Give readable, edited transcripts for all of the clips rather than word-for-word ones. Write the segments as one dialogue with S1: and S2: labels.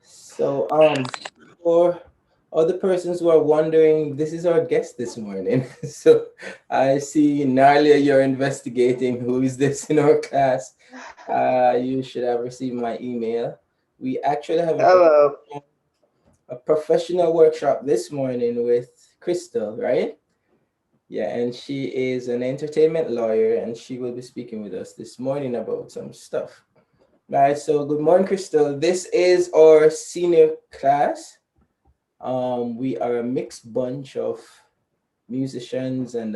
S1: So, for other persons who are wondering, this is our guest this morning. So, I see Narlia, you're investigating who is this in our class. You should have received my email. We actually have
S2: Hello.
S1: a professional workshop this morning with Krystle, right? Yeah, and she is an entertainment lawyer, and she will be speaking with us this morning about some stuff. Right, so good morning, Crystal. This is our senior class. We are a mixed bunch of musicians and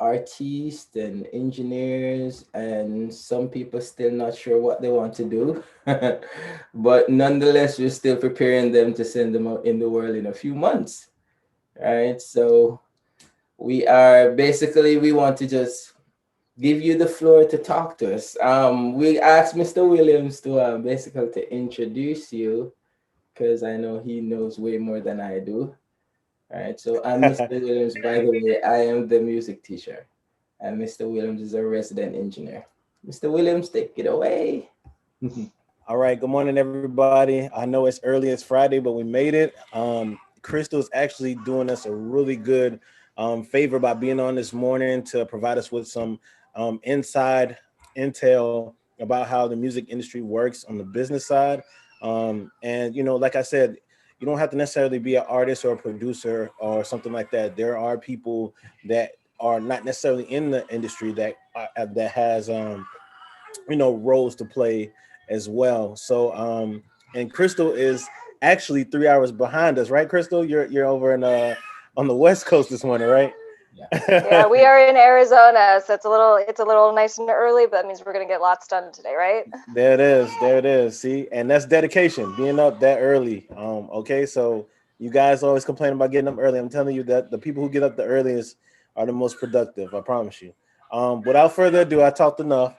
S1: artists and engineers, and some people still not sure what they want to do. But nonetheless, we're still preparing them to send them out in the world in a few months. Right, so we want to just give you the floor to talk to us. We asked Mr. Williams to basically to introduce you because I know he knows way more than I do. All right, so I'm Mr. Williams. By the way, I am the music teacher, and Mr. Williams is a resident engineer. Mr. Williams, take it away.
S3: All right. Good morning, everybody. I know it's early, it's Friday, but we made it. Crystal's actually doing us a really good favor by being on this morning to provide us with some inside intel about how the music industry works on the business side. And, like I said, you don't have to necessarily be an artist or a producer or something like that. There are people that are not necessarily in the industry that has roles to play as well. So and Crystal is actually 3 hours behind us, right? Crystal, you're over in on the West Coast this morning, right?
S1: Yeah.
S2: Yeah, we are in Arizona, so it's a little nice and early, but that means we're gonna get lots done today, right?
S3: There it is. There it is. See, and that's dedication, being up that early. Okay, so you guys always complain about getting up early. I'm telling you that the people who get up the earliest are the most productive. I promise you. Without further ado, I talked enough.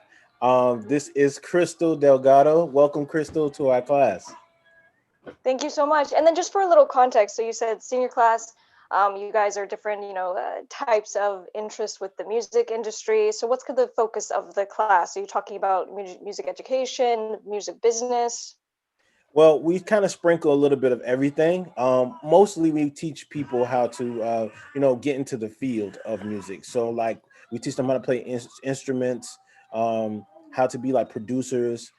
S3: This is Krystle Delgado. Welcome, Crystal, to our class.
S2: Thank you so much. And then just for a little context, so you said senior class, you guys are different, types of interest with the music industry. So what's the focus of the class? Are you talking about music education, music business?
S3: Well, we kind of sprinkle a little bit of everything. Mostly, we teach people how to, get into the field of music. So, like, we teach them how to play instruments, how to be like producers.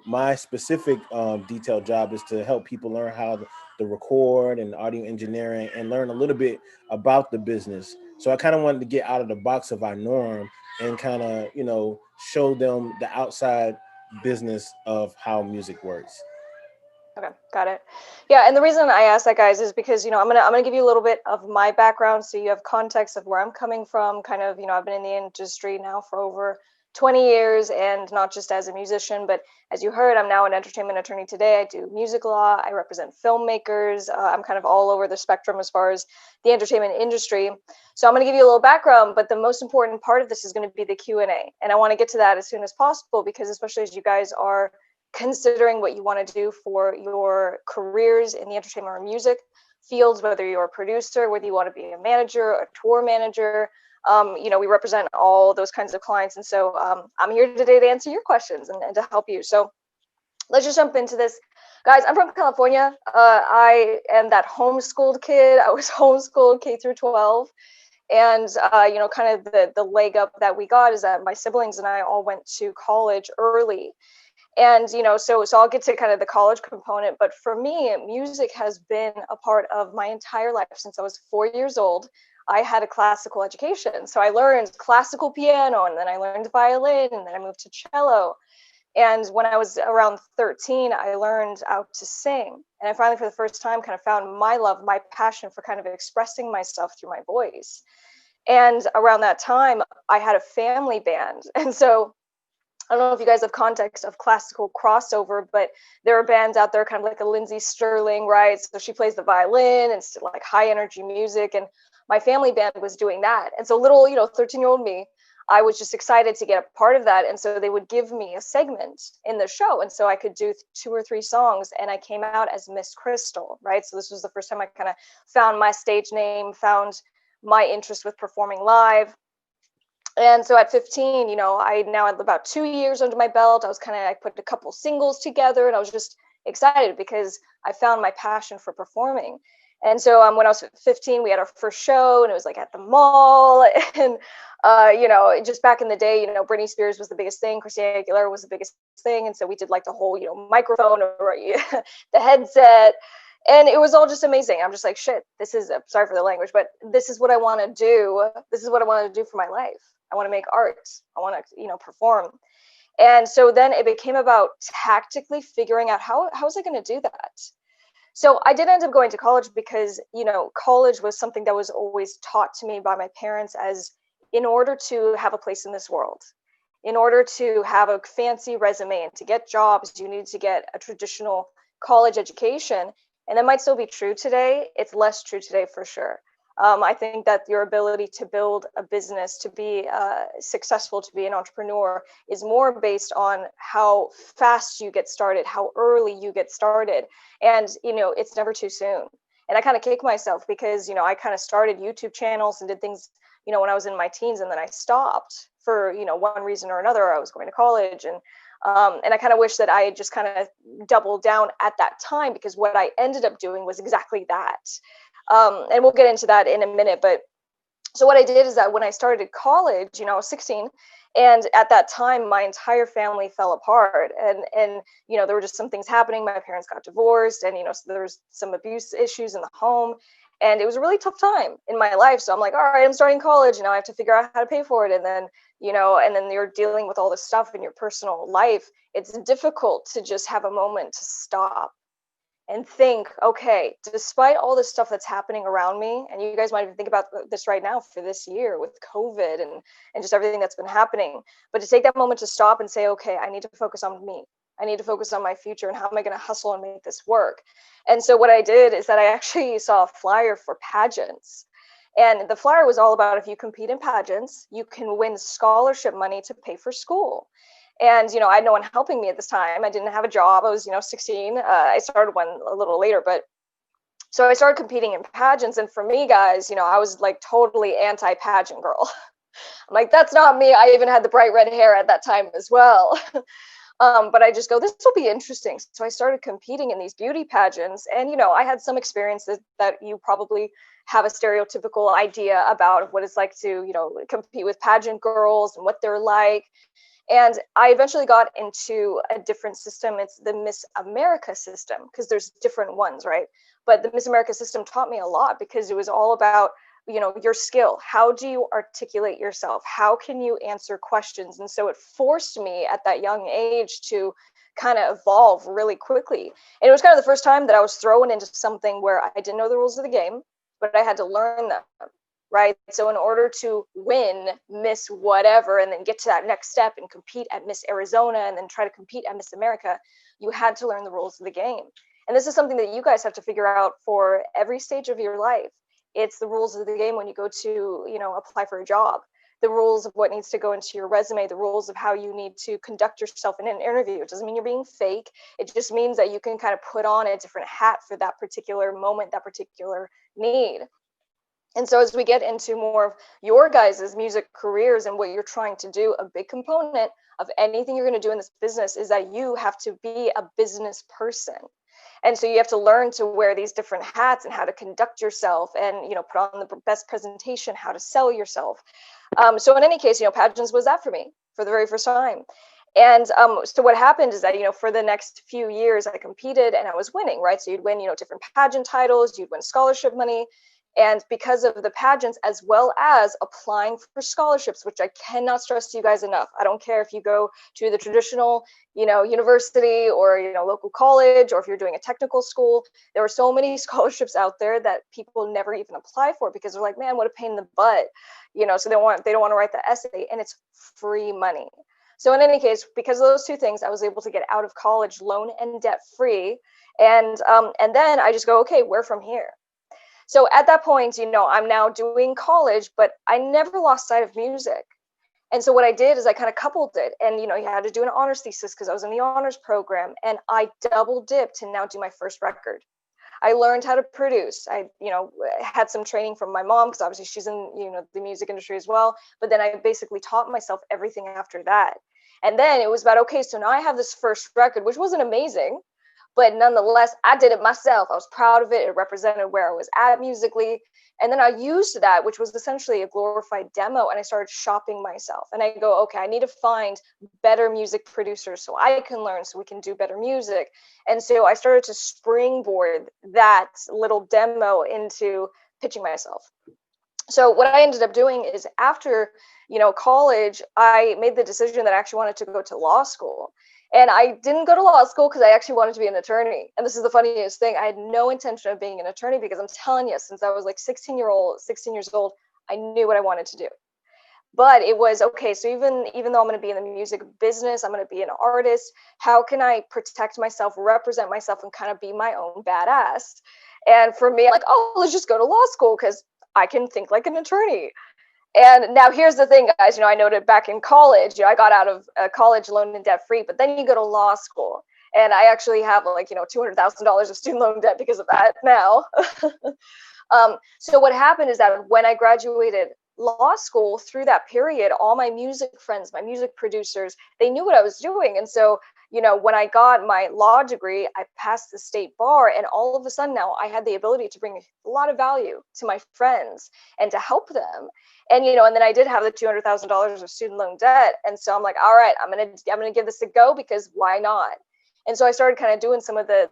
S3: My specific detailed job is to help people learn how to record and audio engineering and learn a little bit about the business. So, I kind of wanted to get out of the box of our norm and kind of, show them the outside business of how music works.
S2: Okay, got it. Yeah, and the reason I asked that, guys, is because I'm gonna give you a little bit of my background, so you have context of where I'm coming from. Kind of, I've been in the industry now for over 20 years, and not just as a musician, but as you heard, I'm now an entertainment attorney today. I do music law. I represent filmmakers. I'm kind of all over the spectrum as far as the entertainment industry. So I'm going to give you a little background, but the most important part of this is going to be the Q&A, and I want to get to that as soon as possible because especially as you guys are considering what you want to do for your careers in the entertainment or music fields, whether you're a producer, whether you want to be a manager, a tour manager. We represent all those kinds of clients. And so I'm here today to answer your questions and to help you. So let's just jump into this. Guys, I'm from California. I am that homeschooled kid. I was homeschooled K through 12. And, kind of the leg up that we got is that my siblings and I all went to college early. And so I'll get to kind of the college component, but for me music has been a part of my entire life since I was 4 years old. I had a classical education, so I learned classical piano, and then I learned violin, and then I moved to cello. And when I was around 13, I learned how to sing, and I finally for the first time kind of found my love, my passion for kind of expressing myself through my voice. And around that time I had a family band, and so I don't know if you guys have context of classical crossover, but there are bands out there kind of like a Lindsay Sterling, right? So she plays the violin and it's like high energy music. And my family band was doing that. And so little, 13-year-old me, I was just excited to get a part of that. And so they would give me a segment in the show. And so I could do 2 or 3 songs and I came out as Miss Krystle, right? So this was the first time I kind of found my stage name, found my interest with performing live. And so at 15, I now had about 2 years under my belt. I put a couple singles together, and I was just excited because I found my passion for performing. And so when I was 15, we had our first show, and it was like at the mall. And, just back in the day, Britney Spears was the biggest thing. Christina Aguilera was the biggest thing. And so we did like the whole, microphone or the headset. And it was all just amazing. I'm just like, shit, sorry for the language, but this is what I want to do. This is what I want to do for my life. I want to make art. I want to, perform. And so then it became about tactically figuring out how was I going to do that? So I did end up going to college because, college was something that was always taught to me by my parents as in order to have a place in this world, in order to have a fancy resume and to get jobs, you need to get a traditional college education. And that might still be true today. It's less true today for sure. I think that your ability to build a business, to be successful, to be an entrepreneur is more based on how fast you get started, how early you get started. And, it's never too soon. And I kind of kick myself because, I kind of started YouTube channels and did things, when I was in my teens, and then I stopped for, one reason or another. I was going to college, and I kind of wish that I had just kind of doubled down at that time, because what I ended up doing was exactly that. And we'll get into that in a minute. But so what I did is that when I started college, I was 16, and at that time, my entire family fell apart, and there were just some things happening. My parents got divorced, and so there was some abuse issues in the home, and it was a really tough time in my life. So I'm like, all right, I'm starting college, and I have to figure out how to pay for it, and then and then you're dealing with all this stuff in your personal life. It's difficult to just have a moment to stop and think, okay, despite all this stuff that's happening around me, and you guys might even think about this right now for this year with COVID and just everything that's been happening, but to take that moment to stop and say, okay, I need to focus on me. I need to focus on my future, and how am I going to hustle and make this work? And so what I did is that I actually saw a flyer for Pageants. And the flyer was all about, if you compete in pageants, you can win scholarship money to pay for school. And, I had no one helping me at this time. I didn't have a job. I was, 16. I started one a little later, but so I started competing in pageants. And for me, guys, I was like totally anti-pageant girl. I'm like, that's not me. I even had the bright red hair at that time as well. But I just go, this will be interesting. So I started competing in these beauty pageants. And, I had some experiences that you probably have a stereotypical idea about what it's like to, compete with pageant girls and what they're like. And I eventually got into a different system. It's the Miss America system, because there's different ones, right? But the Miss America system taught me a lot, because it was all about, your skill. How do you articulate yourself? How can you answer questions? And so it forced me at that young age to kind of evolve really quickly. And it was kind of the first time that I was thrown into something where I didn't know the rules of the game, but I had to learn them. Right. So in order to win Miss whatever, and then get to that next step and compete at Miss Arizona, and then try to compete at Miss America, you had to learn the rules of the game. And this is something that you guys have to figure out for every stage of your life. It's the rules of the game when you go to, apply for a job, the rules of what needs to go into your resume, the rules of how you need to conduct yourself in an interview. It doesn't mean you're being fake. It just means that you can kind of put on a different hat for that particular moment, that particular need. And so as we get into more of your guys' music careers and what you're trying to do, a big component of anything you're going to do in this business is that you have to be a business person. And so you have to learn to wear these different hats and how to conduct yourself, and, put on the best presentation, how to sell yourself. So in any case, Pageants was that for me for the very first time. And so what happened is that, for the next few years, I competed and I was winning, right? So you'd win, different pageant titles, you'd win scholarship money. And because of the pageants, as well as applying for scholarships, which I cannot stress to you guys enough. I don't care if you go to the traditional, university, or, local college, or if you're doing a technical school. There are so many scholarships out there that people never even apply for, because they're like, man, what a pain in the butt, so they don't want to write the essay, and it's free money. So in any case, because of those two things, I was able to get out of college loan and debt free. And then I just go, okay, where from here? So at that point, I'm now doing college, but I never lost sight of music. And so what I did is I kind of coupled it, and, you had to do an honors thesis because I was in the honors program, and I double dipped to now do my first record. I learned how to produce. I, had some training from my mom because obviously she's in, the music industry as well. But then I basically taught myself everything after that. And then it was about, okay, so now I have this first record, which wasn't amazing, but nonetheless, I did it myself. I was proud of it. It represented where I was at musically. And then I used that, which was essentially a glorified demo, and I started shopping myself. And I go, okay, I need to find better music producers so I can learn, so we can do better music. And so I started to springboard that little demo into pitching myself. So what I ended up doing is after, college, I made the decision that I actually wanted to go to law school. And I didn't go to law school because I actually wanted to be an attorney. And this is the funniest thing. I had no intention of being an attorney because I'm telling you, since I was like 16 years old, I knew what I wanted to do. But it was, okay, so even though I'm going to be in the music business, I'm going to be an artist, how can I protect myself, represent myself, and kind of be my own badass? And for me, like, oh, let's just go to law school because I can think like an attorney. And now here's the thing, guys, I noted back in college, I got out of college loan and debt free, but then you go to law school. And I actually have like, $200,000 of student loan debt because of that now. So what happened is that when I graduated law school, through that period, all my music friends, my music producers, they knew what I was doing. And so, when I got my law degree, I passed the state bar, and all of a sudden now I had the ability to bring a lot of value to my friends and to help them. And, and then I did have the $200,000 of student loan debt. And so I'm like, all right, I'm going to give this a go, because why not? And so I started kind of doing some of the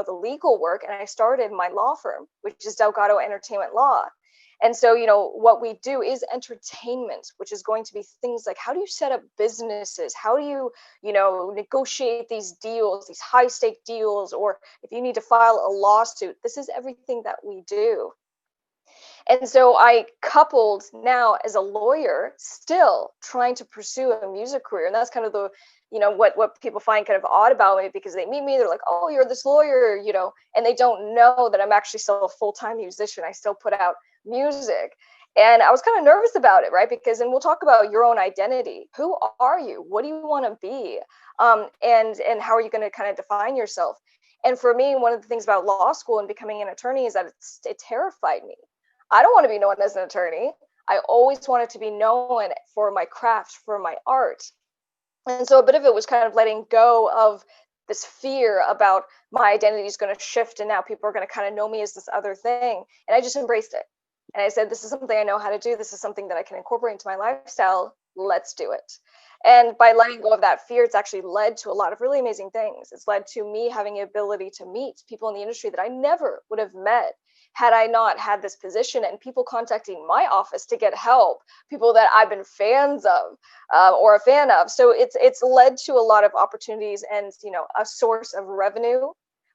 S2: legal work, and I started my law firm, which is Delgado Entertainment Law. And so, what we do is entertainment, which is going to be things like, how do you set up businesses? How do you, negotiate these deals, these high stake deals, or if you need to file a lawsuit, this is everything that we do. And so I coupled now as a lawyer, still trying to pursue a music career. And that's kind of the, what people find kind of odd about me, because they meet me, they're like, oh, you're this lawyer, and they don't know that I'm actually still a full-time musician. I still put out music. And I was kind of nervous about it, right? Because, and we'll talk about your own identity. Who are you? What do you want to be? And how are you going to kind of define yourself? And for me, one of the things about law school and becoming an attorney is that it terrified me. I don't want to be known as an attorney. I always wanted to be known for my craft, for my art. And so a bit of it was kind of letting go of this fear about my identity is going to shift, and now people are going to kind of know me as this other thing. And I just embraced it. And I said, this is something I know how to do. This is something that I can incorporate into my lifestyle. Let's do it. And by letting go of that fear, it's actually led to a lot of really amazing things. It's led to me having the ability to meet people in the industry that I never would have met had I not had this position, and people contacting my office to get help, people that I've been fans of or a fan of. So it's led to a lot of opportunities and, a source of revenue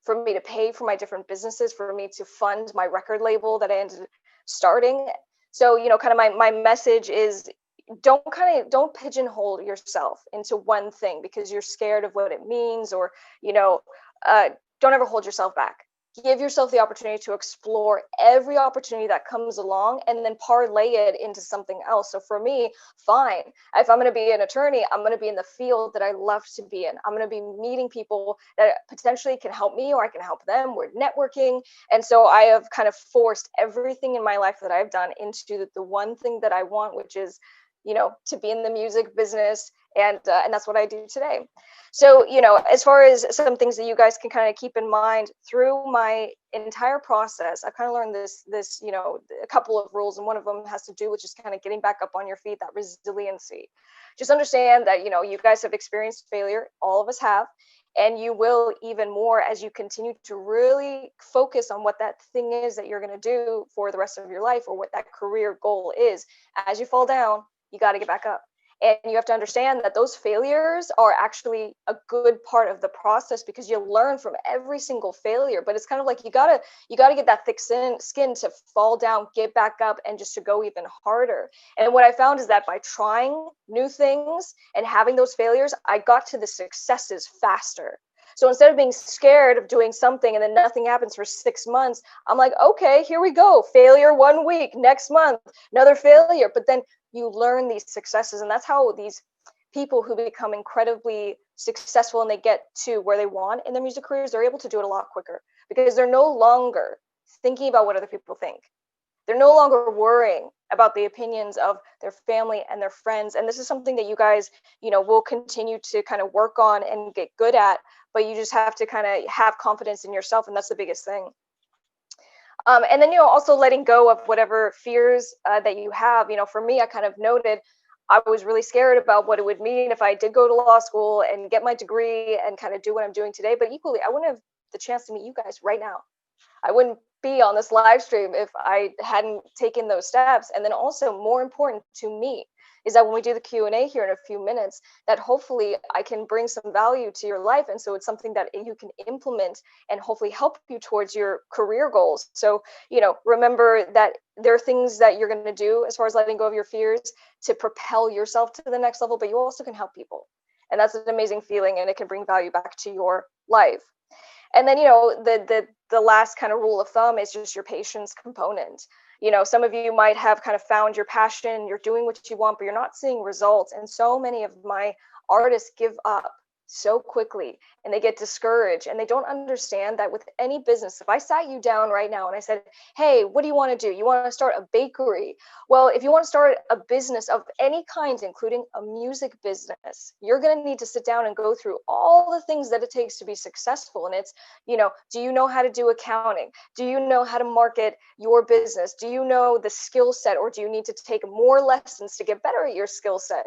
S2: for me to pay for my different businesses, for me to fund my record label that I ended up starting. So, kind of my message is, don't pigeonhole yourself into one thing because you're scared of what it means, or, don't ever hold yourself back. Give yourself the opportunity to explore every opportunity that comes along, and then parlay it into something else. So for me, fine. If I'm going to be an attorney, I'm going to be in the field that I love to be in. I'm going to be meeting people that potentially can help me, or I can help them. We're networking. And so I have kind of forced everything in my life that I've done into the one thing that I want, which is, to be in the music business. And that's what I do today. So, as far as some things that you guys can kind of keep in mind through my entire process, I've kind of learned this, a couple of rules. And one of them has to do with just kind of getting back up on your feet, that resiliency. Just understand that, you guys have experienced failure. All of us have. And you will even more as you continue to really focus on what that thing is that you're going to do for the rest of your life, or what that career goal is. As you fall down, you got to get back up. And you have to understand that those failures are actually a good part of the process, because you learn from every single failure. But it's kind of like you gotta get that thick skin to fall down, get back up, and just to go even harder. And what I found is that by trying new things and having those failures, I got to the successes faster. So instead of being scared of doing something and then nothing happens for 6 months, I'm like, okay, here we go. Failure 1 week, next month, another failure. But then you learn these successes. And that's how these people who become incredibly successful and they get to where they want in their music careers, they're able to do it a lot quicker because they're no longer thinking about what other people think. They're no longer worrying about the opinions of their family and their friends. And this is something that you guys, will continue to kind of work on and get good at, but you just have to kind of have confidence in yourself. And that's the biggest thing. And then, also letting go of whatever fears that you have. For me, I kind of noted I was really scared about what it would mean if I did go to law school and get my degree and kind of do what I'm doing today. But equally, I wouldn't have the chance to meet you guys right now. I wouldn't be on this live stream if I hadn't taken those steps. And then also more important to me is that when we do the Q&A here in a few minutes, that hopefully I can bring some value to your life. And so it's something that you can implement and hopefully help you towards your career goals. So, remember that there are things that you're going to do as far as letting go of your fears to propel yourself to the next level, but you also can help people. And that's an amazing feeling, and it can bring value back to your life. And then, the last kind of rule of thumb is just your patience component. Some of you might have kind of found your passion, you're doing what you want, but you're not seeing results. And so many of my artists give up so quickly and they get discouraged, and they don't understand that with any business, if I sat you down right now and I said, hey, what do you want to do? You want to start a bakery? Well, if you want to start a business of any kind, including a music business, you're going to need to sit down and go through all the things that it takes to be successful. And it's, do you know how to do accounting? Do you know how to market your business? Do you know the skill set, or do you need to take more lessons to get better at your skill set?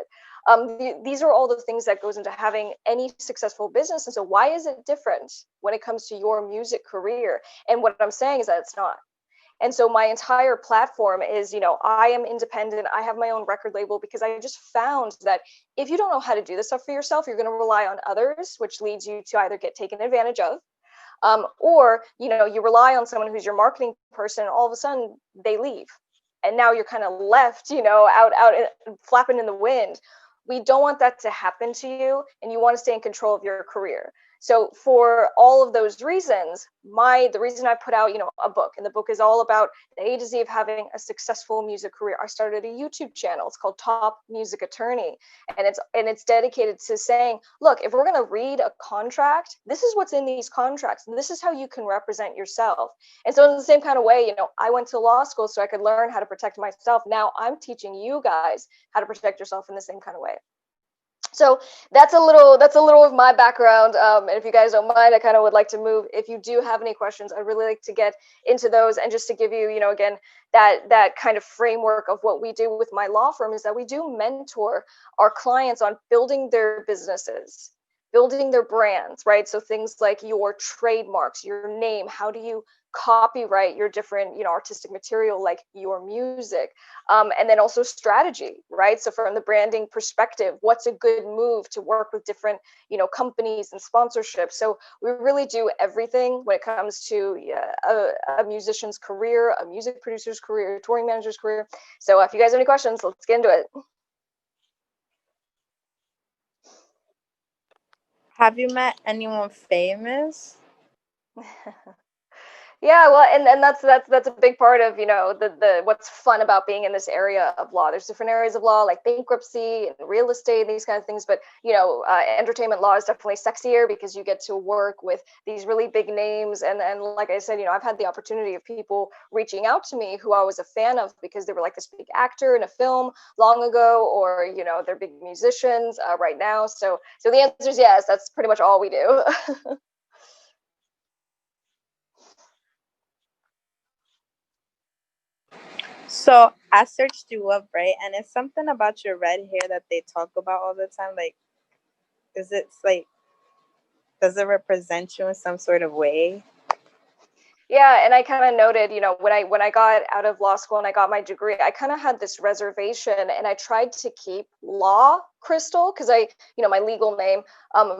S2: These are all the things that goes into having any successful business. And so why is it different when it comes to your music career? And what I'm saying is that it's not. And so my entire platform is, I am independent. I have my own record label because I just found that if you don't know how to do this stuff for yourself, you're going to rely on others, which leads you to either get taken advantage of, or, you rely on someone who's your marketing person, and all of a sudden they leave. And now you're kind of left, out flapping in the wind. We don't want that to happen to you, and you want to stay in control of your career. So for all of those reasons, the reason I put out, a book, and the book is all about the A to Z of having a successful music career. I started a YouTube channel. It's called Top Music Attorney. And it's dedicated to saying, look, if we're going to read a contract, this is what's in these contracts, and this is how you can represent yourself. And so in the same kind of way, I went to law school so I could learn how to protect myself. Now I'm teaching you guys how to protect yourself in the same kind of way. So that's a little of my background. And if you guys don't mind, I kind of would like to move. If you do have any questions, I'd really like to get into those. And just to give you, again, that kind of framework of what we do with my law firm is that we do mentor our clients on building their businesses, building their brands, right? So things like your trademarks, your name, how do you copyright your different, artistic material like your music, and then also strategy, right? So from the branding perspective, what's a good move to work with different, companies and sponsorships? So we really do everything when it comes to a musician's career, a music producer's career, a touring manager's career. So if you guys have any questions, let's get into it.
S4: Have you met anyone famous?
S2: Yeah, well, and that's a big part of, the what's fun about being in this area of law. There's different areas of law like bankruptcy and real estate and these kind of things, but entertainment law is definitely sexier because you get to work with these really big names. And like I said, I've had the opportunity of people reaching out to me who I was a fan of because they were like this big actor in a film long ago, or they're big musicians right now. So the answer is yes. That's pretty much all we do.
S4: So I searched you up, right? And it's something about your red hair that they talk about all the time. Like, does it represent you in some sort of way?
S2: Yeah, and I kind of noted, when I got out of law school and I got my degree, I kind of had this reservation, and I tried to keep law Krystle because my legal name,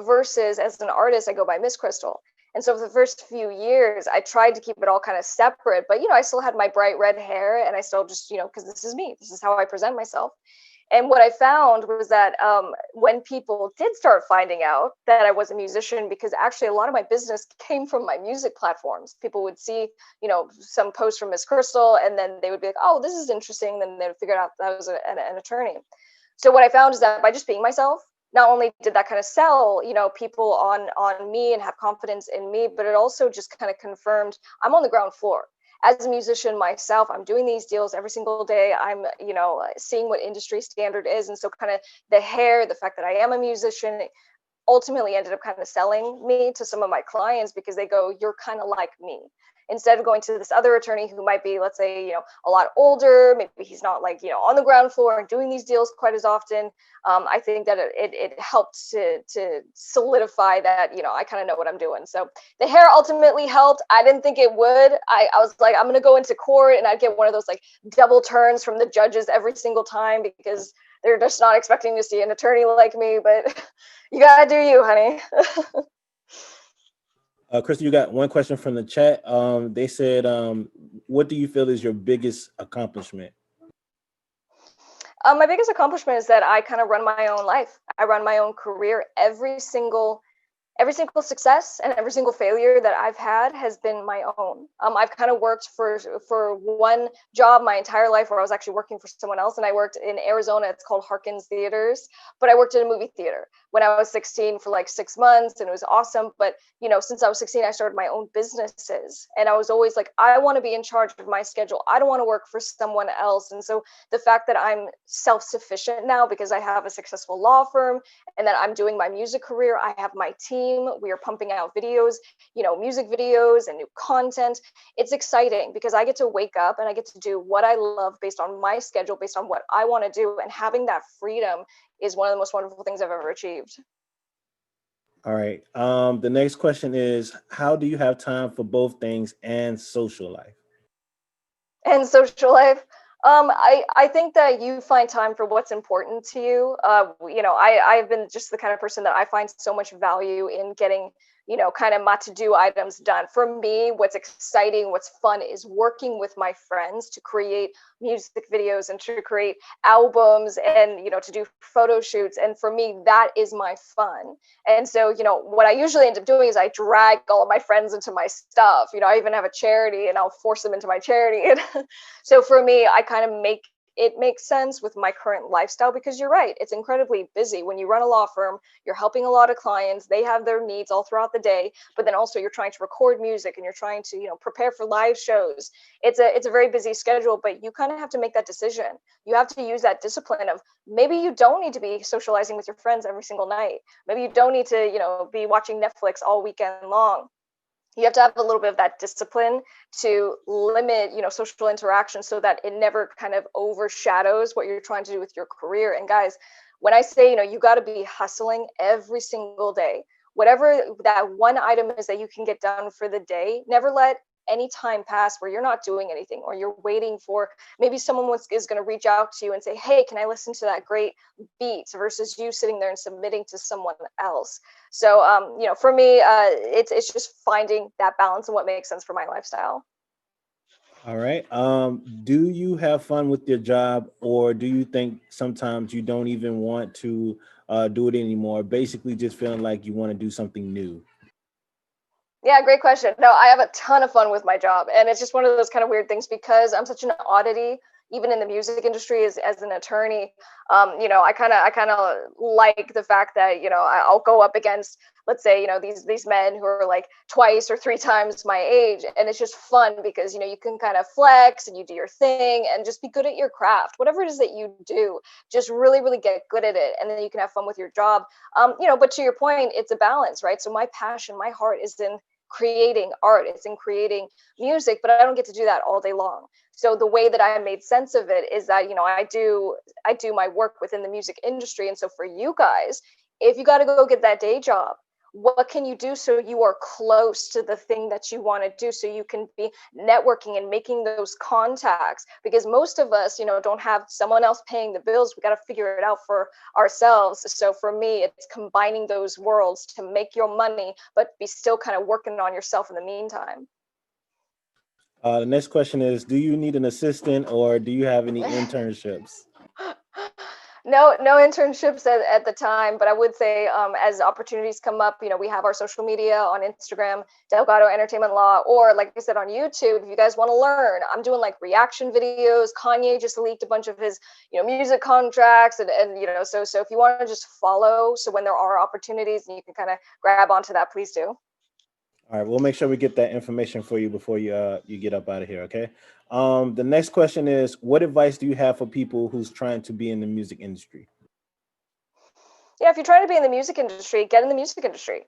S2: versus as an artist, I go by Miss Krystle. And so for the first few years, I tried to keep it all kind of separate, but, I still had my bright red hair, and I still just, because this is me, this is how I present myself. And what I found was that when people did start finding out that I was a musician, because actually a lot of my business came from my music platforms, people would see, some posts from Miss Krystle, and then they would be like, oh, this is interesting. Then they would figure out that I was an attorney. So what I found is that by just being myself, not only did that kind of sell, people on me and have confidence in me, but it also just kind of confirmed I'm on the ground floor. As a musician myself, I'm doing these deals every single day. I'm, seeing what industry standard is. And so kind of the fact that I am a musician ultimately ended up kind of selling me to some of my clients, because they go, you're kind of like me. Instead of going to this other attorney who might be, let's say, a lot older, maybe he's not like, on the ground floor and doing these deals quite as often. I think that it helped to solidify that, I kind of know what I'm doing. So the hair ultimately helped. I didn't think it would. I was like, I'm going to go into court and I'd get one of those like double turns from the judges every single time, because they're just not expecting to see an attorney like me. But you got to do you, honey.
S3: Krystle, you got one question from the chat. They said, what do you feel is your biggest accomplishment?
S2: My biggest accomplishment is that I kind of run my own life. I run my own career. Every single success and every single failure that I've had has been my own. I've kind of worked for one job my entire life, where I was actually working for someone else. And I worked in Arizona. It's called Harkins Theaters, but I worked in a movie theater when I was 16 for like 6 months, and it was awesome. But since I was 16, I started my own businesses, and I was always like, I want to be in charge of my schedule. I don't want to work for someone else. And so the fact that I'm self-sufficient now, because I have a successful law firm, and that I'm doing my music career, I have my team. We are pumping out videos, music videos and new content. It's exciting because I get to wake up and I get to do what I love based on my schedule, based on what I want to do. And having that freedom is one of the most wonderful things I've ever achieved.
S3: All right. The next question is, how do you have time for both things and social life?
S2: And social life. I think that you find time for what's important to you. I've been just the kind of person that I find so much value in getting, kind of my to-do items done. For me, what's exciting, what's fun is working with my friends to create music videos and to create albums and, to do photo shoots. And for me, that is my fun. And so, what I usually end up doing is I drag all of my friends into my stuff. I even have a charity and I'll force them into my charity. So for me, I kind of make it makes sense with my current lifestyle, because you're right, it's incredibly busy. When you run a law firm, you're helping a lot of clients, they have their needs all throughout the day, but then also you're trying to record music and you're trying to, prepare for live shows. It's a very busy schedule, but you kind of have to make that decision. You have to use that discipline of, maybe you don't need to be socializing with your friends every single night. Maybe you don't need to, be watching Netflix all weekend long. You have to have a little bit of that discipline to limit, social interaction, so that it never kind of overshadows what you're trying to do with your career. And guys, when I say, you got to be hustling every single day, whatever that one item is that you can get done for the day, never let any time pass where you're not doing anything, or you're waiting for maybe someone is going to reach out to you and say, hey, can I listen to that great beat, versus you sitting there and submitting to someone else. So, for me, it's just finding that balance and what makes sense for my lifestyle.
S3: All right. Do you have fun with your job, or do you think sometimes you don't even want to do it anymore? Basically just feeling like you want to do something new.
S2: Yeah, great question. No, I have a ton of fun with my job, and it's just one of those kind of weird things, because I'm such an oddity, even in the music industry as an attorney. I kind of like the fact that I'll go up against, let's say, these men who are like twice or three times my age, and it's just fun because you can kind of flex and you do your thing and just be good at your craft, whatever it is that you do. Just really, really get good at it, and then you can have fun with your job. But to your point, it's a balance, right? So my passion, my heart is in creating art, it's in creating music, but I don't get to do that all day long. So the way that I made sense of it is that I do my work within the music industry. And so for you guys, if you got to go get that day job, what can you do so you are close to the thing that you want to do, so you can be networking and making those contacts? Because most of us don't have someone else paying the bills. We got to figure it out for ourselves. So for me, it's combining those worlds to make your money but be still kind of working on yourself in the meantime.
S3: The next question is, do you need an assistant, or do you have any internships?
S2: No, no internships at the time, but I would say as opportunities come up, we have our social media on Instagram, Delgado Entertainment Law, or like I said on YouTube, if you guys want to learn, I'm doing like reaction videos. Kanye just leaked a bunch of his, music contracts and so if you want to just follow, so when there are opportunities and you can kind of grab onto that, please do.
S3: All right, we'll make sure we get that information for you before you get up out of here. Okay. The next question is, what advice do you have for people who's trying to be in the music industry?
S2: Yeah, if you're trying to be in the music industry, get in the music industry.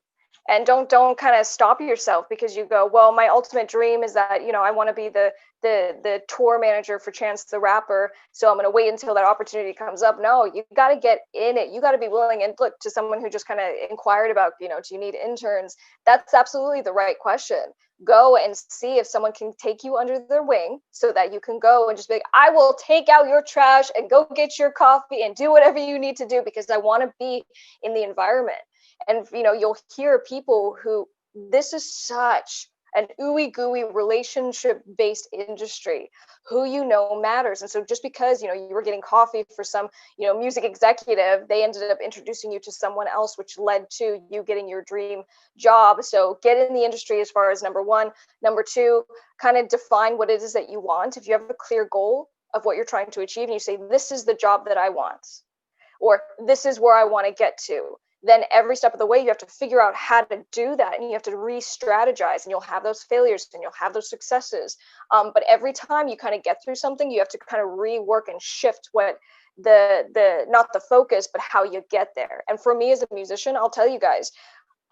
S2: And don't kind of stop yourself because you go, well, my ultimate dream is that, I want to be the tour manager for Chance the Rapper. So I'm going to wait until that opportunity comes up. No, you got to get in it. You got to be willing. And look, to someone who just kind of inquired about, do you need interns? That's absolutely the right question. Go and see if someone can take you under their wing so that you can go and just be like, I will take out your trash and go get your coffee and do whatever you need to do because I want to be in the environment. And you'll hear people who, this is such an ooey gooey relationship based industry. Who matters. And so just because you were getting coffee for some music executive, they ended up introducing you to someone else, which led to you getting your dream job. So get in the industry as far as number one. Number two, kind of define what it is that you want. If you have a clear goal of what you're trying to achieve and you say, this is the job that I want, or this is where I want to get to, then every step of the way you have to figure out how to do that, and you have to re-strategize, and you'll have those failures and you'll have those successes, but every time you kind of get through something, you have to kind of rework and shift what the not the focus but how you get there. And for me as a musician, I'll tell you guys,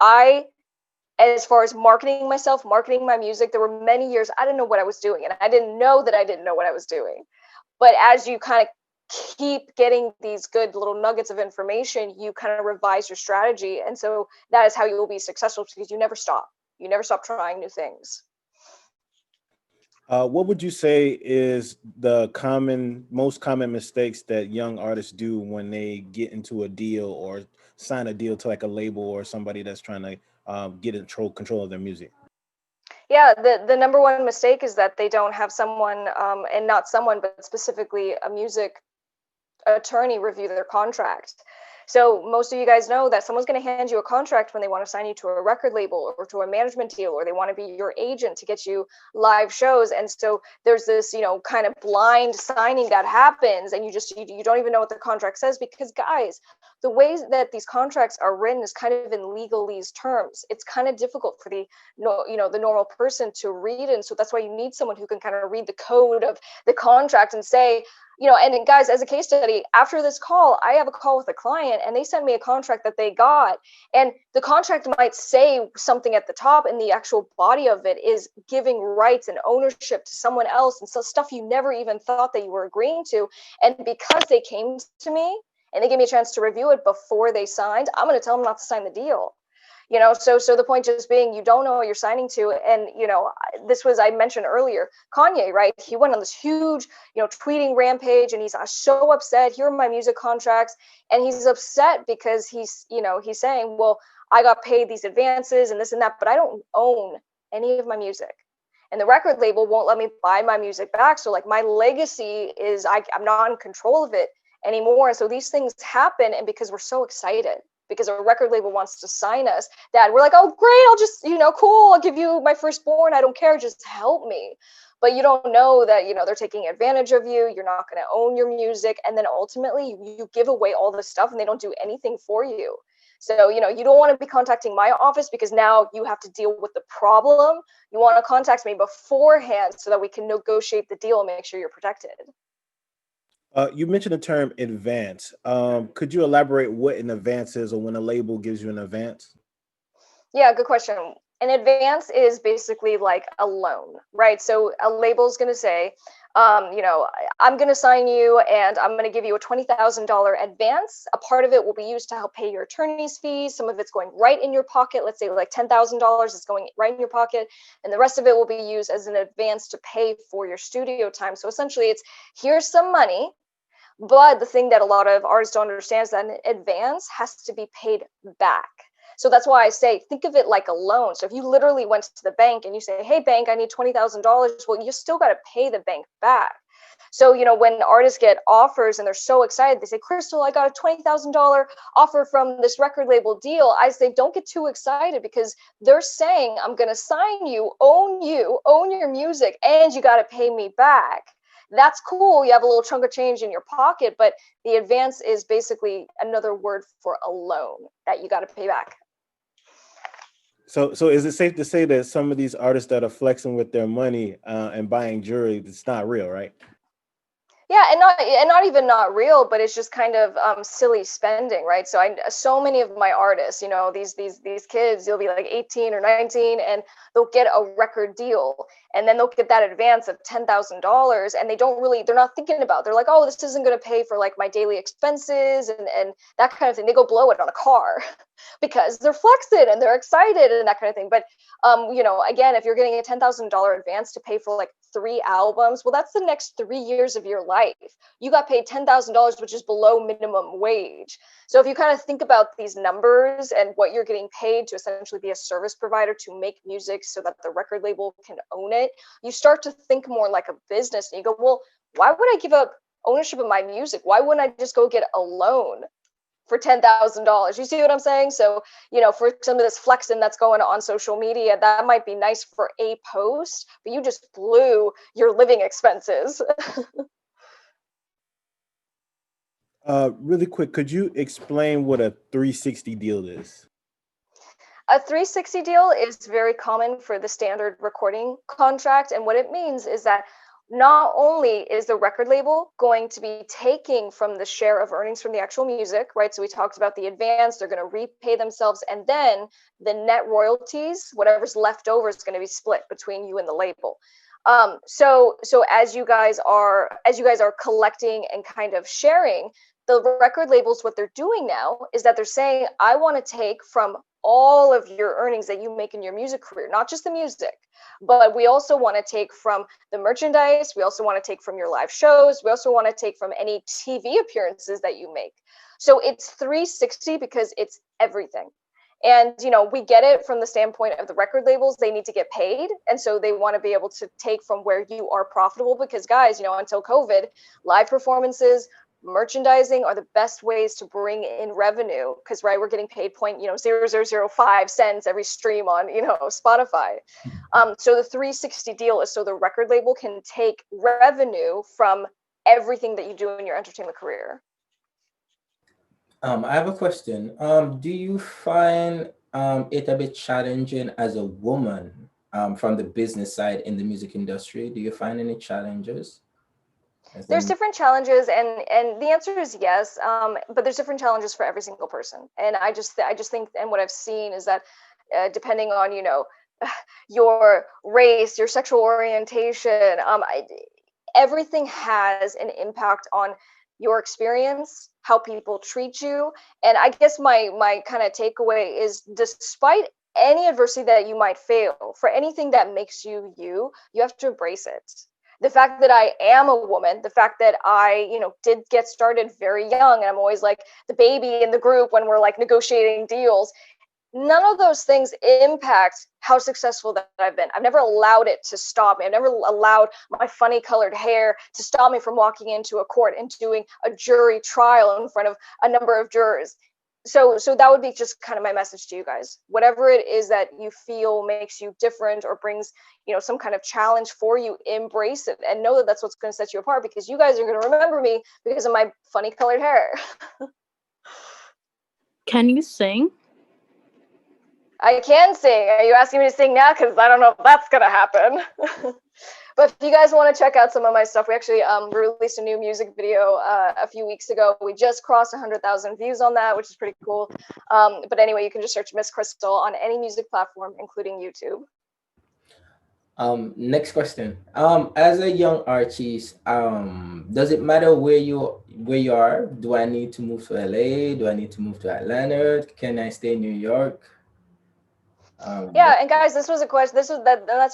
S2: as far as marketing myself, marketing my music, there were many years I didn't know what I was doing, and I didn't know that I didn't know what I was doing. But as you kind of keep getting these good little nuggets of information, you kind of revise your strategy. And so that is how you will be successful, because you never stop. You never stop trying new things.
S3: What would you say is the most common mistakes that young artists do when they get into a deal or sign a deal to like a label or somebody that's trying to get control of their music?
S2: Yeah, the number one mistake is that they don't have someone, and not someone, but specifically a music attorney review their contract. So most of you guys know that someone's going to hand you a contract when they want to sign you to a record label or to a management deal, or they want to be your agent to get you live shows. And so there's this, kind of blind signing that happens, and you don't even know what the contract says, because guys, the ways that these contracts are written is kind of in legalese terms. It's kind of difficult for the normal person to read, and so that's why you need someone who can kind of read the code of the contract and say, and guys, as a case study, after this call, I have a call with a client and they sent me a contract that they got. And the contract might say something at the top, and the actual body of it is giving rights and ownership to someone else. And so stuff you never even thought that you were agreeing to. And because they came to me and they gave me a chance to review it before they signed, I'm going to tell them not to sign the deal. So the point just being, you don't know what you're signing to. And this was, I mentioned earlier, Kanye, right? He went on this huge tweeting rampage, and he's so upset. Here are my music contracts, and he's upset because he's saying, well, I got paid these advances and this and that, but I don't own any of my music, and the record label won't let me buy my music back. So like my legacy is I'm not in control of it anymore. And so these things happen, and because we're so excited because a record label wants to sign us, that we're like, oh, great, I'll just, cool, I'll give you my firstborn, I don't care, just help me. But you don't know that, they're taking advantage of you, you're not going to own your music, and then ultimately you give away all this stuff and they don't do anything for you. So, you don't want to be contacting my office because now you have to deal with the problem. You want to contact me beforehand so that we can negotiate the deal and make sure you're protected.
S3: You mentioned the term advance. Could you elaborate what an advance is, or when a label gives you an advance?
S2: Yeah, good question. An advance is basically like a loan, right? So a label is going to say, I'm going to sign you and I'm going to give you a $20,000 advance. A part of it will be used to help pay your attorney's fees. Some of it's going right in your pocket. Let's say like $10,000 is going right in your pocket. And the rest of it will be used as an advance to pay for your studio time. So essentially it's, here's some money. But the thing that a lot of artists don't understand is that an advance has to be paid back. So that's why I say, think of it like a loan. So if you literally went to the bank and you say, hey, bank, I need $20,000. Well, you still got to pay the bank back. So, when artists get offers and they're so excited, they say, Krystle, I got a $20,000 offer from this record label deal. I say, don't get too excited, because they're saying, I'm going to sign you, own your music, and you got to pay me back. That's cool. You have a little chunk of change in your pocket, but the advance is basically another word for a loan that you got to pay back.
S3: So is it safe to say that some of these artists that are flexing with their money and buying jewelry, it's not real, right?
S2: Yeah, and not even not real, but it's just kind of silly spending, right? So many of my artists, these kids, you'll be like 18 or 19, and they'll get a record deal, and then they'll get that advance of $10,000, and they're not thinking about. They're like, oh, this isn't going to pay for like my daily expenses and that kind of thing. They go blow it on a car because they're flexing and they're excited and that kind of thing. But again, if you're getting a $10,000 advance to pay for like 3 albums, well, that's the next 3 years of your life. You got paid $10,000, which is below minimum wage. So if you kind of think about these numbers and what you're getting paid to essentially be a service provider to make music so that the record label can own it, you start to think more like a business, and you go, well, why would I give up ownership of my music? Why wouldn't I just go get a loan for $10,000? You see what I'm saying? So, for some of this flexing that's going on social media, that might be nice for a post, but you just blew your living expenses.
S3: Really quick, could you explain what a 360 deal is?
S2: A 360 deal is very common for the standard recording contract. And what it means is that not only is the record label going to be taking from the share of earnings from the actual music, right? So we talked about the advance, they're going to repay themselves, and then the net royalties, whatever's left over, is going to be split between you and the label. So as you guys are collecting and kind of sharing, the record labels, what they're doing now is that they're saying, I want to take from all of your earnings that you make in your music career, not just the music, but we also want to take from the merchandise. We also want to take from your live shows. We also want to take from any TV appearances that you make. So it's 360 because it's everything. And, we get it from the standpoint of the record labels. They need to get paid. And so they want to be able to take from where you are profitable, because guys, until COVID, live performances, merchandising are the best ways to bring in revenue, because right, we're getting paid 0.0005 cents every stream on Spotify. So the 360 deal is so the record label can take revenue from everything that you do in your entertainment career.
S1: I have a question. Do you find it a bit challenging as a woman from the business side in the music industry? Do you find any challenges?
S2: There's different challenges, and the answer is yes. But there's different challenges for every single person, and I just think, and what I've seen is that depending on your race, your sexual orientation, everything has an impact on your experience, how people treat you. And I guess my kind of takeaway is, despite any adversity that you might fail, for anything that makes you, you have to embrace it. The fact that I am a woman, the fact that I, did get started very young, and I'm always like the baby in the group when we're like negotiating deals, none of those things impact how successful that I've been. I've never allowed it to stop me. I've never allowed my funny colored hair to stop me from walking into a court and doing a jury trial in front of a number of jurors. So that would be just kind of my message to you guys. Whatever it is that you feel makes you different or brings, some kind of challenge for you, embrace it and know that that's what's going to set you apart, because you guys are going to remember me because of my funny colored hair.
S5: Can you sing?
S2: I can sing. Are you asking me to sing now? Because I don't know if that's going to happen. But if you guys want to check out some of my stuff, we actually released a new music video a few weeks ago. We just crossed 100,000 views on that, which is pretty cool. But anyway, you can just search Miss Krystle on any music platform, including YouTube.
S1: Next question. As a young artist, does it matter where you are? Do I need to move to LA? Do I need to move to Atlanta? Can I stay in New York?
S2: Yeah, and guys, this was a question. That's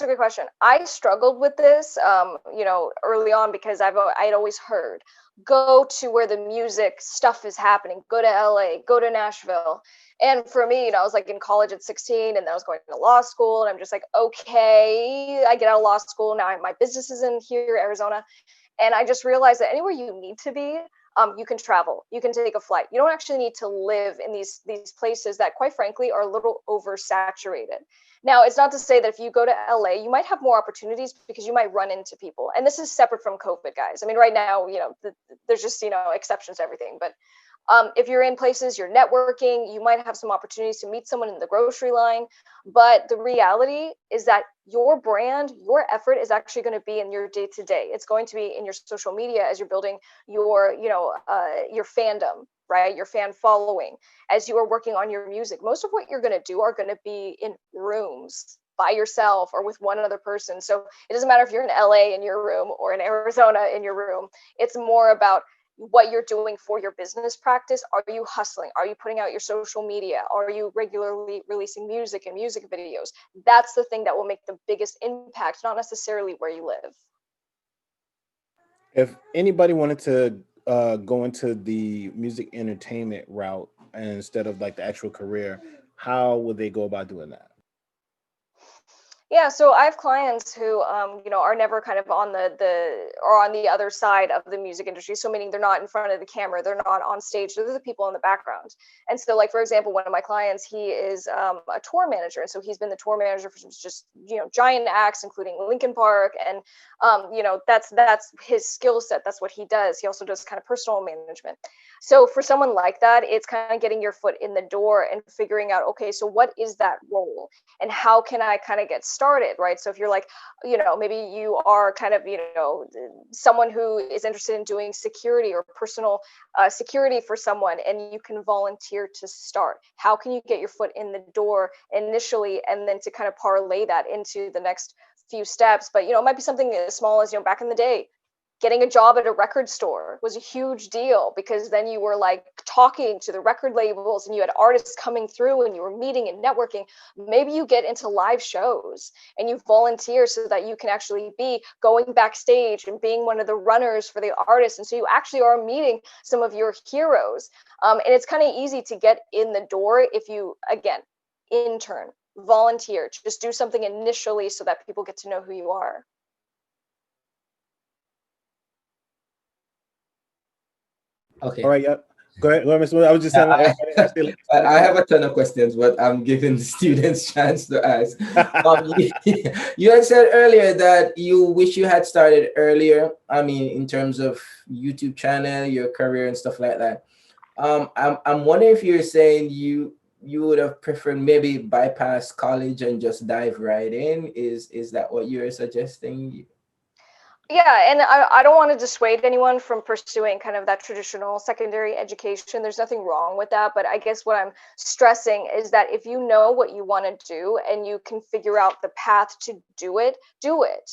S2: a good question. I struggled with this, early on, because I'd always heard, go to where the music stuff is happening. Go to LA. Go to Nashville. And for me, I was like in college at 16, and then I was going to law school, and I'm just like, okay, I get out of law school now. My business is in here, Arizona. And I just realized that anywhere you need to be, you can travel, you can take a flight. You don't actually need to live in these places that, quite frankly, are a little oversaturated. Now, it's not to say that if you go to LA, you might have more opportunities because you might run into people. And this is separate from COVID, guys. I mean, right now, there's just, exceptions to everything. But if you're in places, you're networking, you might have some opportunities to meet someone in the grocery line. But the reality is that your brand, your effort is actually going to be in your day to day. It's going to be in your social media as you're building your fandom, right? Your fan following, as you are working on your music. Most of what you're going to do are going to be in rooms by yourself or with one other person. So it doesn't matter if you're in LA in your room or in Arizona in your room. It's more about what you're doing for your business practice. Are you hustling? Are you putting out your social media? Are you regularly releasing music and music videos? That's the thing that will make the biggest impact, not necessarily where you live.
S3: If anybody wanted to go into the music entertainment route instead of like the actual career, how would they go about doing that?
S2: Yeah, so I have clients who, are never kind of on the or on the other side of the music industry. So meaning they're not in front of the camera, they're not on stage. They're the people in the background. And so, like for example, one of my clients, he is a tour manager, and so he's been the tour manager for just giant acts, including Linkin Park, and that's his skill set. That's what he does. He also does kind of personal management. So for someone like that, it's kind of getting your foot in the door and figuring out, okay, so what is that role? And how can I kind of get started, right? So if you're like, maybe you are kind of, someone who is interested in doing security or personal security for someone, and you can volunteer to start. How can you get your foot in the door initially, and then to kind of parlay that into the next few steps? But, it might be something as small as, back in the day, getting a job at a record store was a huge deal, because then you were like talking to the record labels and you had artists coming through and you were meeting and networking. Maybe you get into live shows and you volunteer so that you can actually be going backstage and being one of the runners for the artists. And so you actually are meeting some of your heroes. And it's kind of easy to get in the door if you, again, intern, volunteer, just do something initially so that people get to know who you are.
S1: Okay.
S3: All right, yeah. Go ahead, Mr. Miller. I was just telling everybody.
S1: I have a ton of questions, but I'm giving the students chance to ask. You had said earlier that you wish you had started earlier. I mean, in terms of YouTube channel, your career and stuff like that. I'm wondering if you're saying you would have preferred maybe bypass college and just dive right in. Is that what you're suggesting?
S2: Yeah, and I don't want to dissuade anyone from pursuing kind of that traditional secondary education. There's nothing wrong with that. But I guess what I'm stressing is that if you know what you want to do and you can figure out the path to do it, do it.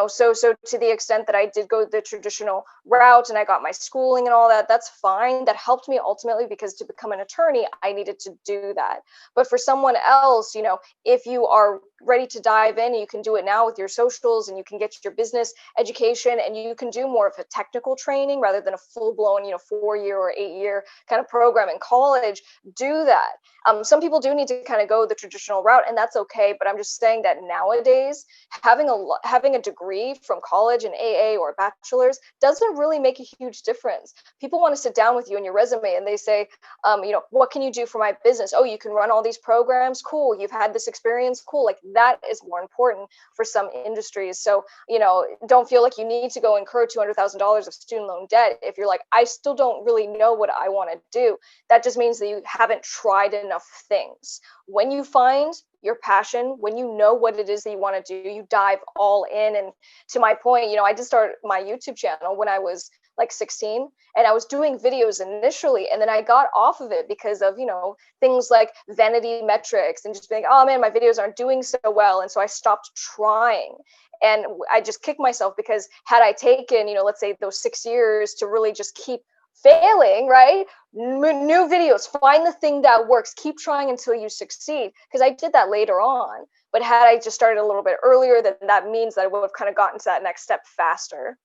S2: So to the extent that I did go the traditional route and I got my schooling and all that, that's fine. That helped me ultimately, because to become an attorney, I needed to do that. But for someone else, if you are ready to dive in, you can do it now with your socials, and you can get your business education, and you can do more of a technical training rather than a full-blown 4-year or 8-year kind of program in college. Do that. Some people do need to kind of go the traditional route, and that's okay. But I'm just saying that nowadays, having a degree from college, an AA or a bachelor's, doesn't really make a huge difference. People want to sit down with you in your resume and they say, what can you do for my business? Oh, you can run all these programs. Cool. You've had this experience. Cool. Like, that is more important for some industries. So, don't feel like you need to go incur $200,000 of student loan debt if you're like, I still don't really know what I want to do. That just means that you haven't tried enough things. When you find your passion, when you know what it is that you want to do, you dive all in. And to my point, I did start my YouTube channel when I was like 16, and I was doing videos initially, and then I got off of it because of things like vanity metrics and just being, oh man, my videos aren't doing so well. And so I stopped trying, and I just kicked myself, because had I taken let's say those 6 years to really just keep failing, right? New videos, find the thing that works, keep trying until you succeed, because I did that later on. But had I just started a little bit earlier, then that means that I would have kind of gotten to that next step faster.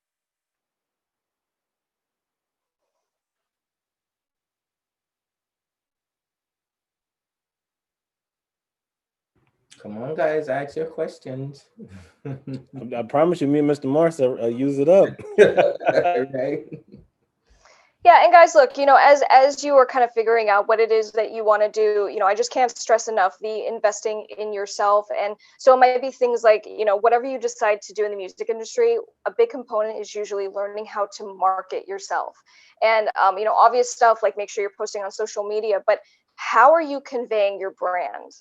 S1: Come on, guys, ask your questions.
S3: I promise you, me and Mr. Morris will use it up.
S1: Right?
S2: Yeah, and guys, look, as you are kind of figuring out what it is that you want to do, I just can't stress enough the investing in yourself. And so it might be things like, whatever you decide to do in the music industry, a big component is usually learning how to market yourself. And obvious stuff like make sure you're posting on social media, but how are you conveying your brand?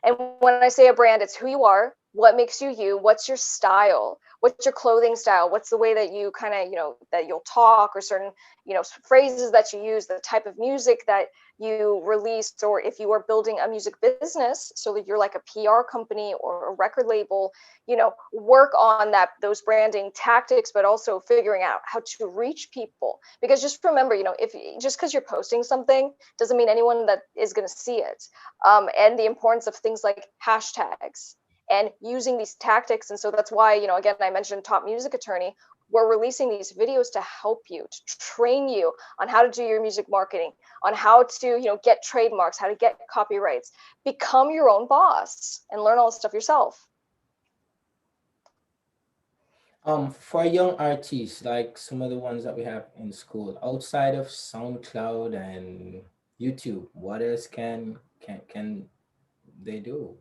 S2: And when I say a brand, it's who you are, what makes you you, what's your style, what's your clothing style, what's the way that you kind of, that you'll talk, or certain, phrases that you use, the type of music that you release, or if you are building a music business, so that you're like a PR company or a record label, work on those branding tactics, but also figuring out how to reach people. Because just remember, if just because you're posting something doesn't mean anyone that is going to see it. And the importance of things like hashtags and using these tactics. And so that's why, again, I mentioned top music attorney. We're releasing these videos to help you, to train you on how to do your music marketing, on how to, get trademarks, how to get copyrights, become your own boss and learn all this stuff yourself.
S1: For young artists, like some of the ones that we have in school, outside of SoundCloud and YouTube, what else can they do?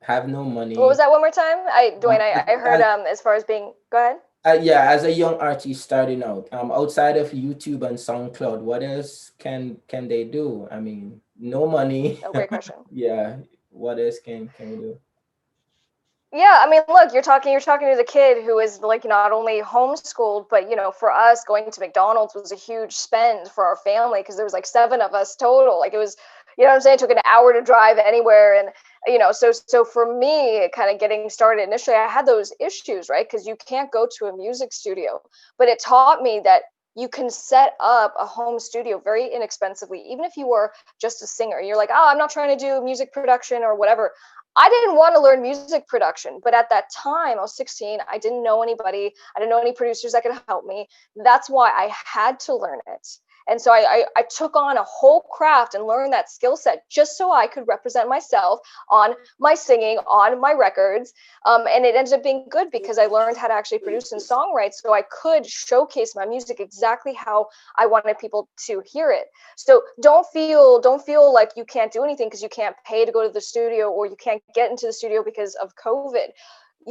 S1: Have no
S2: What was
S1: money.
S2: that one more time? Dwayne,
S1: Um,
S2: I heard as far as being, go ahead.
S1: yeah, as a young artist starting out, outside of YouTube and SoundCloud, what else can they do? I mean, no money.
S2: Oh, great question.
S1: Yeah, what else can we do?
S2: Yeah, I mean, look, you're talking to the kid who is like not only homeschooled, but for us, going to McDonald's was a huge spend for our family because there was like 7 of us total. Like it was, what I'm saying, it took an hour to drive anywhere, and so for me, kind of getting started initially, I had those issues, right? Because you can't go to a music studio, but it taught me that you can set up a home studio very inexpensively, even if you were just a singer. You're like, oh, I'm not trying to do music production or whatever. I didn't want to learn music production, but at that time, I was 16. I didn't know anybody. I didn't know any producers that could help me. That's why I had to learn it. And so I took on a whole craft and learned that skill set just so I could represent myself on my singing, on my records. And it ended up being good because I learned how to actually produce and songwrite so I could showcase my music exactly how I wanted people to hear it. So don't feel like you can't do anything because you can't pay to go to the studio or you can't get into the studio because of COVID.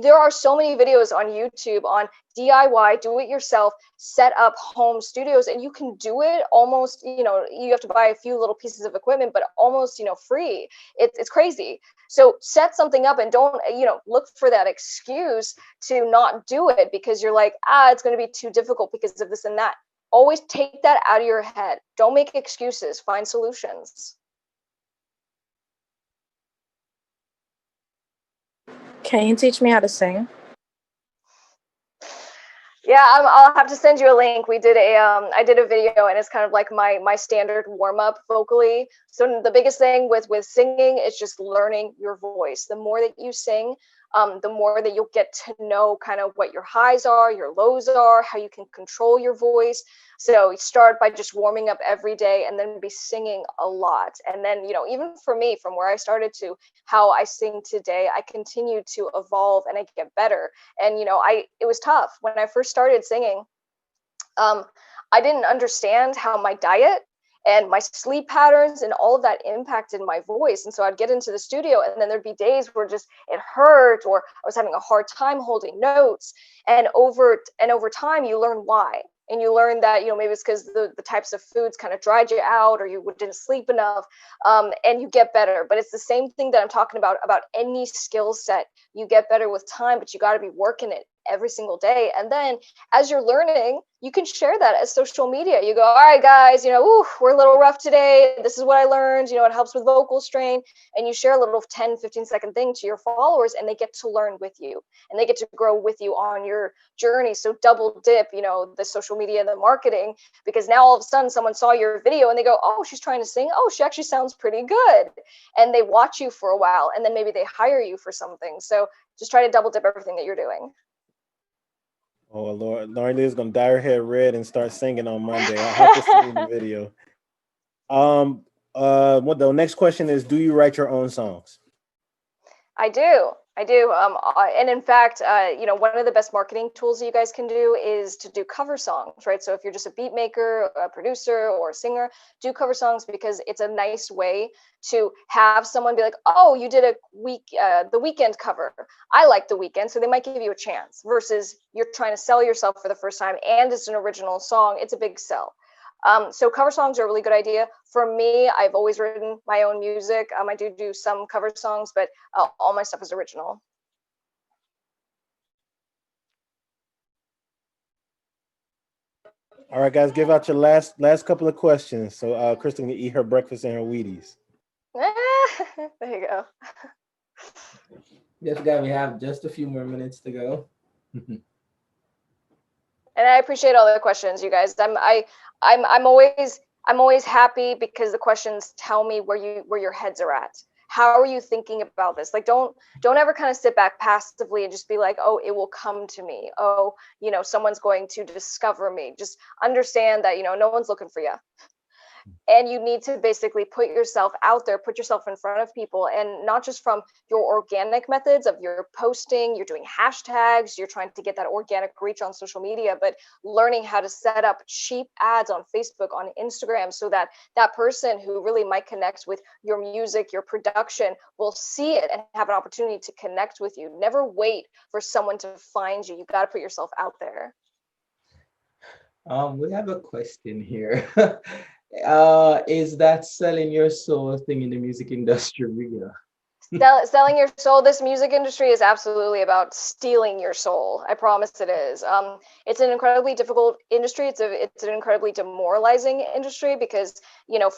S2: There are so many videos on YouTube on DIY, do it yourself, set up home studios, and you can do it almost, you have to buy a few little pieces of equipment, but almost, free. It's crazy. So set something up and don't, look for that excuse to not do it because you're like, it's going to be too difficult because of this and that. Always take that out of your head. Don't make excuses. Find solutions.
S4: Can you teach me how to sing?
S2: Yeah, I'll have to send you a link. I did a video, and it's kind of like my standard warm up vocally. So the biggest thing with singing is just learning your voice. The more that you sing, the more that you'll get to know kind of what your highs are, your lows are, how you can control your voice. So you start by just warming up every day, and then be singing a lot. And then even for me, from where I started to how I sing today, I continue to evolve and I get better. And it was tough when I first started singing. um, I didn't understand how my diet and my sleep patterns and all of that impacted my voice. And so I'd get into the studio, and then there'd be days where just it hurt, or I was having a hard time holding notes. And over time, you learn why. And you learn that, maybe it's because the types of foods kind of dried you out, or you didn't sleep enough, and you get better. But it's the same thing that I'm talking about any skill set. You get better with time, but you got to be working it every single day. And then as you're learning, you can share that as social media. You go, all right, guys, we're a little rough today. This is what I learned. It helps with vocal strain. And you share a little 10, 15-second thing to your followers, and they get to learn with you and they get to grow with you on your journey. So double dip, the social media and the marketing, because now all of a sudden someone saw your video and they go, oh, she's trying to sing. Oh, she actually sounds pretty good. And they watch you for a while, and then maybe they hire you for something. So just try to double dip everything that you're doing.
S3: Oh Lord, Lauren is gonna dye her hair red and start singing on Monday. I have to see the video. What the next question is, do you write your own songs?
S2: I do. And in fact, one of the best marketing tools that you guys can do is to do cover songs, right? So if you're just a beat maker, a producer, or a singer, do cover songs because it's a nice way to have someone be like, "Oh, you did the Weekend cover. I like the Weekend," so they might give you a chance. Versus you're trying to sell yourself for the first time, and it's an original song. It's a big sell. So cover songs are a really good idea. For me, I've always written my own music. I do some cover songs, but all my stuff is original.
S3: All right, guys, give out your last couple of questions so Krystle can eat her breakfast and her Wheaties.
S2: There you go.
S1: Yes, guy, we have just a few more minutes to go.
S2: And I appreciate all the questions, you guys. I'm always happy because the questions tell me where your heads are at. How are you thinking about this? Like, don't ever kind of sit back passively and just be like, oh, it will come to me. Oh, someone's going to discover me. Just understand that, no one's looking for you. And you need to basically put yourself out there, put yourself in front of people, and not just from your organic methods of your posting, you're doing hashtags, you're trying to get that organic reach on social media, but learning how to set up cheap ads on Facebook, on Instagram, so that that person who really might connect with your music, your production, will see it and have an opportunity to connect with you. Never wait for someone to find you. You got to put yourself out there.
S1: We have a question here. Is that selling your soul thing in the music industry real?
S2: Selling your soul. This music industry is absolutely about stealing your soul. I promise it is. It's an incredibly difficult industry. It's an incredibly demoralizing industry because,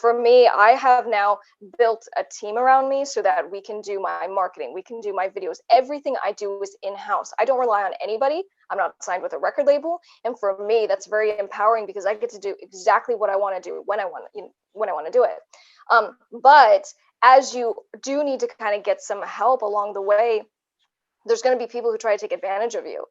S2: for me, I have now built a team around me so that we can do my marketing, we can do my videos. Everything I do is in-house. I don't rely on anybody. I'm not signed with a record label, and for me, that's very empowering because I get to do exactly what I want to do when I want to do it. But as you do need to kind of get some help along the way, there's going to be people who try to take advantage of you.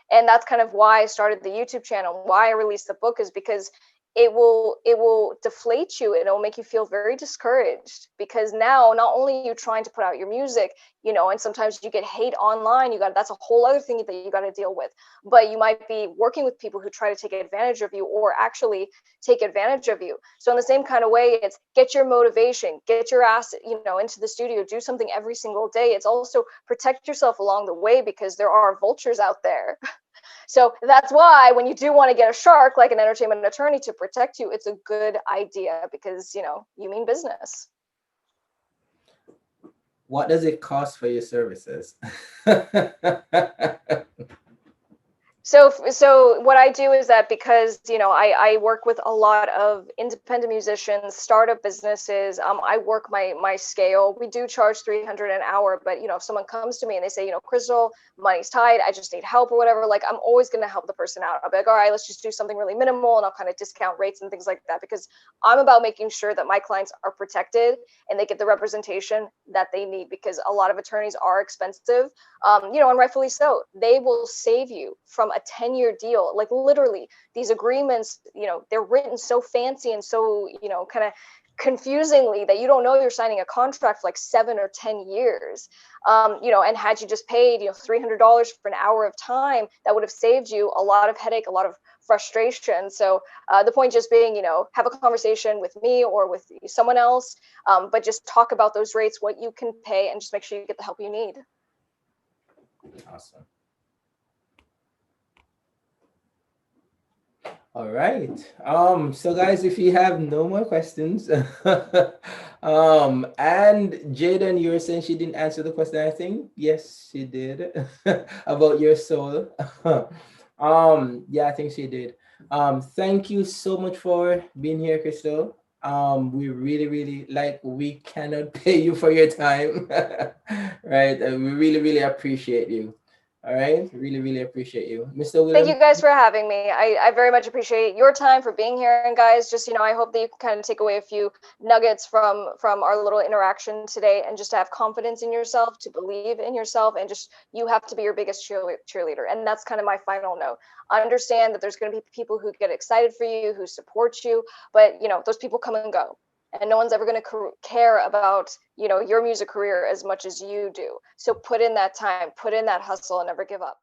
S2: And that's kind of why I started the YouTube channel, why I released the book, is because it will deflate you and it will make you feel very discouraged, because now not only are you trying to put out your music, and sometimes you get hate online, that's a whole other thing that you got to deal with, but you might be working with people who try to take advantage of you or actually take advantage of you. So in the same kind of way, it's get your motivation, get your ass into the studio, do something every single day. It's also protect yourself along the way because there are vultures out there. So that's why when you do want to get a shark like an entertainment attorney to protect you, it's a good idea because, you mean business.
S1: What does it cost for your services?
S2: So what I do is that because, I work with a lot of independent musicians, startup businesses. I work my scale. We do charge $300 an hour, but, if someone comes to me and they say, Krystle, money's tight, I just need help or whatever, like, I'm always going to help the person out. I'll be like, all right, let's just do something really minimal, and I'll kind of discount rates and things like that, because I'm about making sure that my clients are protected and they get the representation that they need, because a lot of attorneys are expensive, and rightfully so. They will save you from a 10-year deal. Like, literally, these agreements, they're written so fancy and so, kind of confusingly that you don't know you're signing a contract for like 7 or 10 years. And had you just paid, $300 for an hour of time, that would have saved you a lot of headache, a lot of frustration. So the point just being, have a conversation with me or with someone else, but just talk about those rates, what you can pay, and just make sure you get the help you need.
S1: Awesome. All right. So guys, if you have no more questions, and Jaden, you were saying she didn't answer the question, I think. Yes, she did. About your soul. Yeah, I think she did. Thank you so much for being here, Krystle. We really, really, we cannot pay you for your time. Right? We really, really appreciate you. All right, really, really appreciate you, Mr. William.
S2: Thank you guys for having me. I very much appreciate your time for being here. And guys, just, I hope that you can kind of take away a few nuggets from our little interaction today, and just to have confidence in yourself, to believe in yourself, and just, you have to be your biggest cheerleader. And that's kind of my final note. Understand that there's going to be people who get excited for you, who support you, but those people come and go. and no one's ever going to care about, you know, your music career as much as you do. So put in that time, put in that hustle, and never give up.